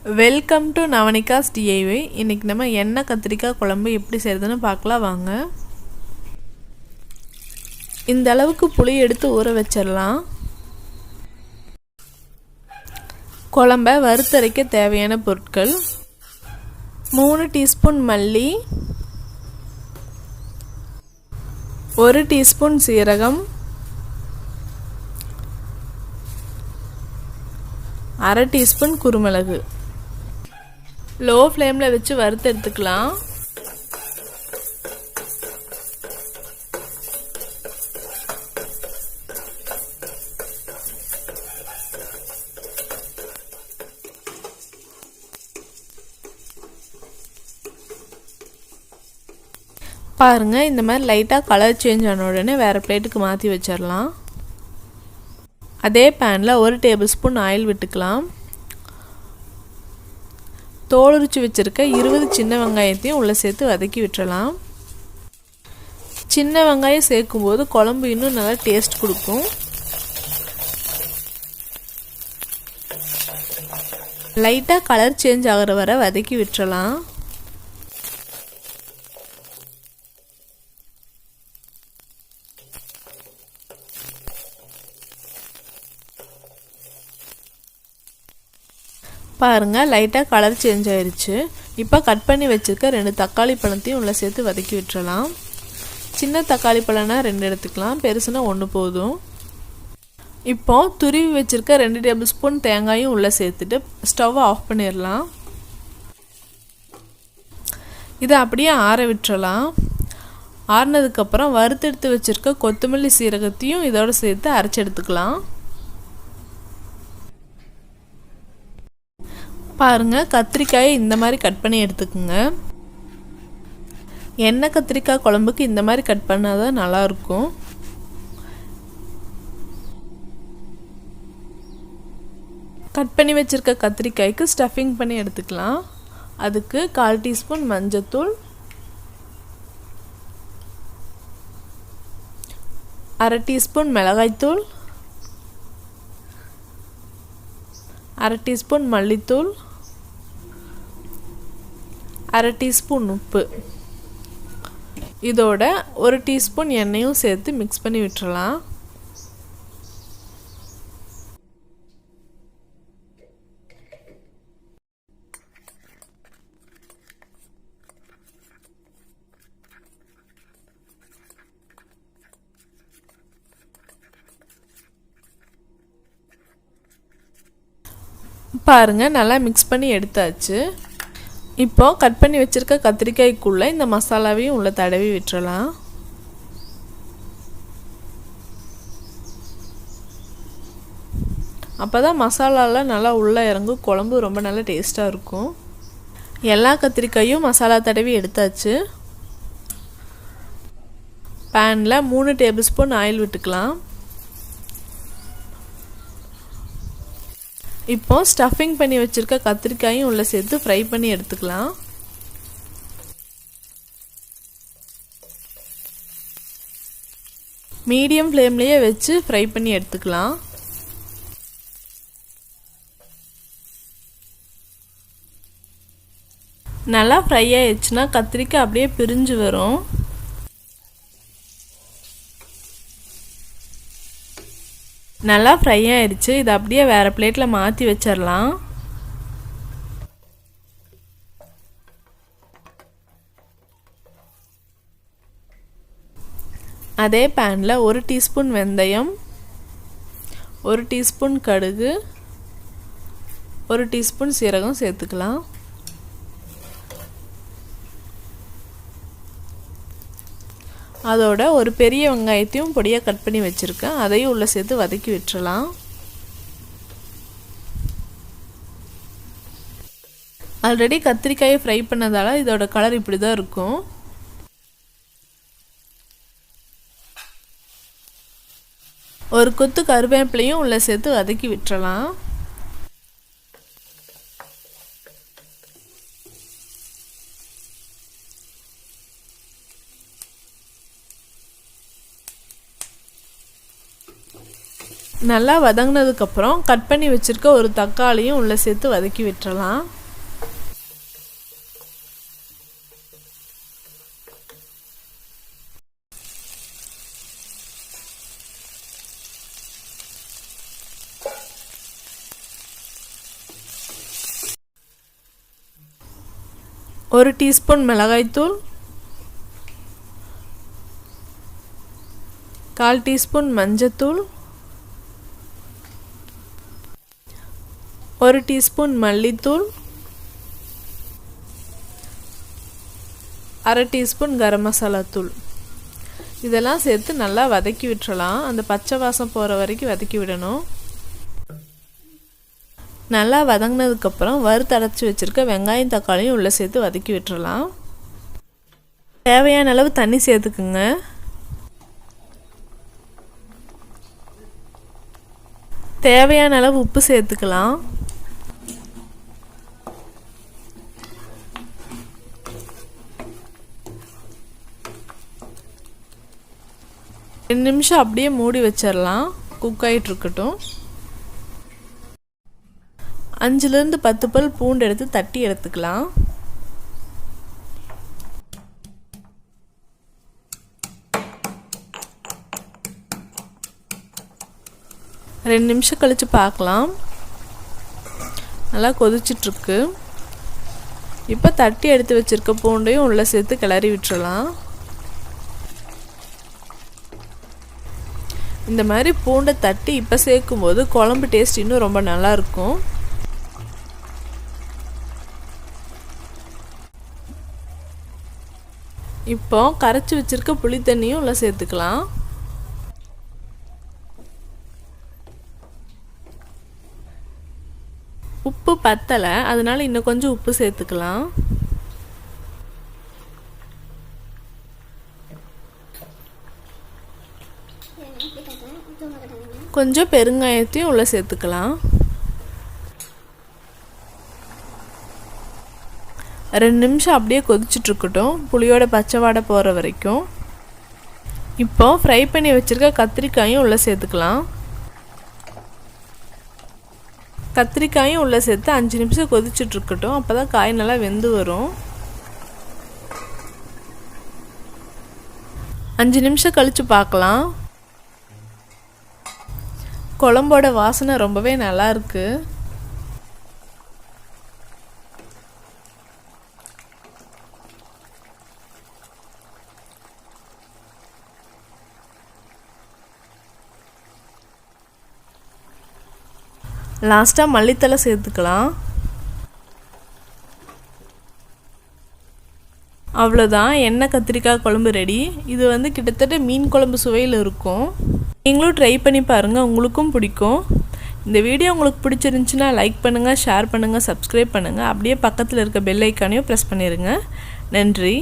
Welcome to நவனிகாஸ் டிஐவை. இன்றைக்கி நம்ம எண்ணெய் கத்திரிக்காய் குழம்பு எப்படி செய்கிறதுன்னு பார்க்கலாம் வாங்க. இந்த அளவுக்கு புளி எடுத்து ஊற வச்சிடலாம். குழம்பை வறுத்தரைக்க தேவையான பொருட்கள்: 3 டீஸ்பூன் மல்லி, 1 டீஸ்பூன் சீரகம், 1/2 டீஸ்பூன் குருமிளகு. லோ ஃப்ளேமில் வச்சு வறுத்து எடுத்துக்கலாம். பாருங்கள், இந்த மாதிரி லைட்டாக கலர் சேஞ்ச் ஆன உடனே வேறு பிளேட்டுக்கு மாற்றி வச்சிடலாம். அதே பேனில் 1 டேபிள் ஸ்பூன் ஆயில் விட்டுக்கலாம். தோல் உரித்து வச்சுருக்க 20 சின்ன வெங்காயத்தையும் உள்ளே சேர்த்து வதக்கி விட்டுறலாம். சின்ன வெங்காயம் சேர்க்கும்போது குழம்பு இன்னும் நல்லா டேஸ்ட் கொடுக்கும். லைட்டாக கலர் சேஞ்ச் ஆகிற வரை வதக்கி விட்டுறலாம். பாருங்கள், லைட்டாக கலர் சேஞ்ச் ஆயிடுச்சு. இப்போ கட் பண்ணி வச்சுருக்க 2 தக்காளி பழத்தையும் உள்ளே சேர்த்து வதக்கி விட்டுறலாம். சின்ன தக்காளி பழம்னா 2 எடுத்துக்கலாம், பெருசுனா 1 போதும். இப்போ துருவி வச்சுருக்க 2 டேபிள் ஸ்பூன் தேங்காயும் உள்ளே சேர்த்துட்டு ஸ்டவ்வை ஆஃப் பண்ணிடலாம். இதை அப்படியே ஆற விட்டுறலாம். ஆறினதுக்கப்புறம் வறுத்தெடுத்து வச்சுருக்க கொத்தமல்லி சீரகத்தையும் இதோடு சேர்த்து அரைச்சி எடுத்துக்கலாம். பாருங்கள், கத்திரிக்காயை இந்த மாதிரி கட் பண்ணி எடுத்துக்கோங்க. எண்ணெய் கத்திரிக்காய் குழம்புக்கு இந்த மாதிரி கட் பண்ணால் தான் நல்லாயிருக்கும். கட் பண்ணி வச்சுருக்க கத்திரிக்காய்க்கு ஸ்டஃபிங் பண்ணி எடுத்துக்கலாம். அதுக்கு 1/4 டீஸ்பூன் மஞ்சத்தூள், 1/2 டீஸ்பூன் மிளகாய்த்தூள், 1/2 டீஸ்பூன் மல்லித்தூள், 1/2 டீஸ்பூன் உப்பு, இதோட 1 டீஸ்பூன் எண்ணெயும் சேர்த்து மிக்ஸ் பண்ணி விட்டுறலாம். பாருங்கள், நல்லா மிக்ஸ் பண்ணி எடுத்தாச்சு. இப்போ கட் பண்ணி வச்சுருக்க கத்திரிக்காய்க்குள்ளே இந்த மசாலாவையும் உள்ளே தடவி விட்டுறலாம். அப்போ தான் மசாலாலாம் நல்லா உள்ளே இறங்கும், குழம்பு ரொம்ப நல்லா டேஸ்ட்டாக இருக்கும். எல்லா கத்திரிக்காயும் மசாலா தடவி எடுத்தாச்சு. பேனில் 3 டேபிள் ஸ்பூன் ஆயில் விட்டுக்கலாம். இப்போ ஸ்டஃபிங் பண்ணி வச்சுருக்க கத்திரிக்காயும் உள்ளே சேர்த்து ஃப்ரை பண்ணி எடுத்துக்கலாம். மீடியம் ஃப்ளேம்லேயே வச்சு ஃப்ரை பண்ணி எடுத்துக்கலாம். நல்லா ஃப்ரை ஆயிடுச்சுன்னா கத்திரிக்காய் அப்படியே பிரிஞ்சு வரும். நல்லா ஃப்ரை ஆயிடுச்சு. இதை அப்படியே வேறு பிளேட்டில் மாற்றி வச்சிடலாம். அதே பேனில் 1 டீஸ்பூன் வெந்தயம், 1 டீஸ்பூன் கடுகு, 1 டீஸ்பூன் சீரகம் சேர்த்துக்கலாம். அதோட ஒரு பெரிய வெங்காயத்தையும் பொடியாக கட் பண்ணி வச்சுருக்கேன், அதையும் உள்ளே சேர்த்து வதக்கி விட்டுறலாம். ஆல்ரெடி கத்திரிக்காயை ஃப்ரை பண்ணதால் இதோட கலர் இப்படி தான் இருக்கும். ஒரு கொத்து கருவேப்பிலையும் உள்ளே சேர்த்து வதக்கி விட்டுறலாம். நல்லா வதங்கினதுக்கப்புறம் கட் பண்ணி வச்சுருக்க ஒரு தக்காளியும் உள்ளே சேர்த்து வதக்கி விட்டுறலாம். ஒரு டீஸ்பூன் மிளகாய்த்தூள், 1/4 டீஸ்பூன் மஞ்சத்தூள், 1 டீஸ்பூன் மல்லித்தூள், 1/2 டீஸ்பூன் கரம் மசாலா தூள் இதெல்லாம் சேர்த்து நல்லா வதக்கி விட்டுறலாம். அந்த பச்சை வாசம் போகிற வரைக்கும் வதக்கி விடணும். நல்லா வதங்கினதுக்கப்புறம் வறுத்து அரைச்சி வச்சுருக்க வெங்காயம் தக்காளியும் உள்ளே சேர்த்து வதக்கி விட்டுறலாம். தேவையான அளவு தண்ணி சேர்த்துக்குங்க. தேவையான அளவு உப்பு சேர்த்துக்கலாம். ரெண்டு நிமிஷம் அப்படியே மூடி வச்சிடலாம். குக் ஆகிட்டு இருக்கட்டும். 5லேருந்து 10 பல் பூண்டு எடுத்து தட்டி எடுத்துக்கலாம். ரெண்டு நிமிஷம் கழித்து பார்க்கலாம். நல்லா கொதிச்சிட்ருக்கு. இப்போ தட்டி எடுத்து வச்சுருக்க பூண்டையும் உள்ளே சேர்த்து கிளறி விட்டுறலாம். இந்த மாதிரி பூண்டை தட்டி இப்போ சேர்க்கும்போது குழம்பு டேஸ்ட் இன்னும் ரொம்ப நல்லாயிருக்கும். இப்போ கரைச்சி வச்சுருக்க புளி தண்ணியும் உள்ள சேர்த்துக்கலாம். உப்பு பத்தலை, அதனால இன்னும் கொஞ்சம் உப்பு சேர்த்துக்கலாம். கொஞ்சம் பெருங்காயத்தையும் உள்ள சேர்த்துக்கலாம். 2 நிமிஷம் அப்படியே கொதிச்சுட்ருக்கட்டும், புளியோட பச்சை வாடை போகிற வரைக்கும். இப்போ ஃப்ரை பண்ணி வச்சுருக்க கத்திரிக்காயும் உள்ளே சேர்த்துக்கலாம். கத்திரிக்காயும் உள்ளே சேர்த்து 5 நிமிஷம் கொதிச்சுட்ருக்கட்டும். அப்போ தான் காய் நல்லா வெந்து வரும். 5 நிமிஷம் கழித்து பார்க்கலாம். குழம்போட வாசனை ரொம்பவே நல்லா இருக்குது. லாஸ்ட்டாக மல்லித்தலை சேர்த்துக்கலாம். அவ்வளோதான், எண்ணெய் கத்திரிக்காய் குழம்பு ரெடி. இது கிட்டத்தட்ட மீன் குழம்பு சுவையில் இருக்கும். நீங்களும் ட்ரை பண்ணி பாருங்கள், உங்களுக்கும் பிடிக்கும். இந்த வீடியோ உங்களுக்கு பிடிச்சிருந்துச்சுன்னா லைக் பண்ணுங்கள், ஷேர் பண்ணுங்கள், சப்ஸ்கிரைப் பண்ணுங்கள். அப்படியே பக்கத்தில் இருக்க பெல் ஐக்கானையும் ப்ரெஸ் பண்ணிடுங்க. நன்றி.